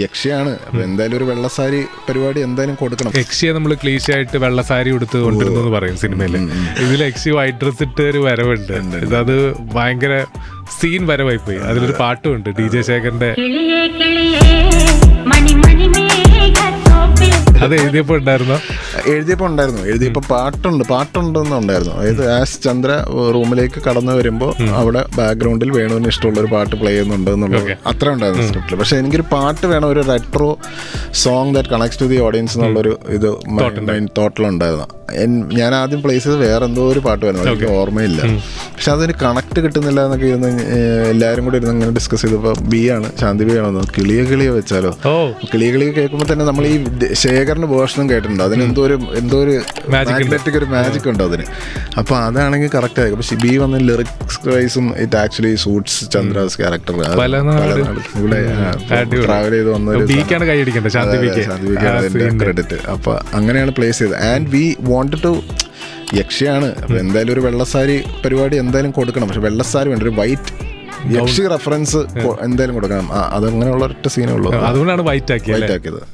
യക്ഷിയാണ്. അപ്പൊ എന്തായാലും ഒരു വെള്ളസാരി പരിപാടി എന്തായാലും കൊടുക്കണം. യക്ഷിയെ നമ്മൾ ക്ലീശ ആയിട്ട് വെള്ളസാരി ഉടുത്ത് കൊണ്ടിരുന്നു പറയും സിനിമയില്. ഇതിൽ യക്ഷി വൈറ്റ് ഡ്രസ് ഇട്ട് ഒരു വരവുണ്ട്. ഇതത് ഭയങ്കര സീൻ വരവായി പോയി. അതിലൊരു പാട്ടുമുണ്ട് DJ ശേഖറിന്റെ. അത് എഴുതിയപ്പോ ഉണ്ടായിരുന്നോ? എഴുതിയപ്പോ പാട്ടുണ്ടെന്നുണ്ടായിരുന്നു. അതായത് ആസ് ചന്ദ്ര റൂമിലേക്ക് കടന്നു വരുമ്പോൾ അവിടെ ബാക്ക്ഗ്രൗണ്ടിൽ വേണുവിന് ഇഷ്ടമുള്ള ഒരു പാട്ട് പ്ലേ ചെയ്യുന്നുണ്ട് എന്നുള്ളത് അത്ര ഉണ്ടായിരുന്നു സ്ക്രിപ്റ്റിൽ. പക്ഷെ എനിക്കൊരു പാട്ട് വേണം, ഒരു retro song that connects to the audience എന്നുള്ളൊരു ഇത് തോട്ടിലുണ്ടായിരുന്നു. ഞാൻ ആദ്യം പ്ലേസ് ചെയ്ത് വേറെ എന്തോ ഒരു പാട്ട് വരുന്നത് എനിക്ക് ഓർമ്മയില്ല. പക്ഷെ അതൊരു കണക്ട് കിട്ടുന്നില്ല എന്നൊക്കെ ഇരുന്ന് എല്ലാവരും കൂടി ഇരുന്ന് ഇങ്ങനെ ഡിസ്കസ് ചെയ്തപ്പോൾ ബിയാണ് ശാന്തി ബി ആണോ കിളിയെ വെച്ചാലോ. കിളിയെ കേൾക്കുമ്പോൾ തന്നെ നമ്മൾ ഈ ശേഖറിന്റെ വേർഷനും കേട്ടിട്ടുണ്ട്. അതിന് എന്തോ ഒരു മാഗ്നറ്റിക് ഒരു മാജിക് ഉണ്ട് അതിന്. അപ്പൊ അതാണെങ്കിൽ കറക്റ്റ് ആയിരിക്കും. പക്ഷെ ബി വന്ന ലിറിക്സ് വൈസും ഇറ്റ് ആക്ച്വലി സൂട്ട്സ് ചന്ദ്രാസ് ക്യാരക്ടർ. ഇവിടെ ട്രാവൽ ചെയ്ത് വന്ന ക്രെഡിറ്റ്. അപ്പൊ അങ്ങനെയാണ് പ്ലേസ് ചെയ്തത്. ആൻഡ് വി wanted to യക്ഷിയാണ്. അപ്പൊ എന്തായാലും ഒരു വെള്ളസാരി പരിപാടി എന്തായാലും കൊടുക്കണം. പക്ഷെ വെള്ളസാരി വേണ്ട, ഒരു വൈറ്റ് യക്ഷി റെഫറൻസ് എന്തായാലും കൊടുക്കണം. അതങ്ങനെയുള്ള ഒറ്റ സീനേ ഉള്ളൂ. അതുകൊണ്ടാണ് വൈറ്റ് ആക്കിയത്.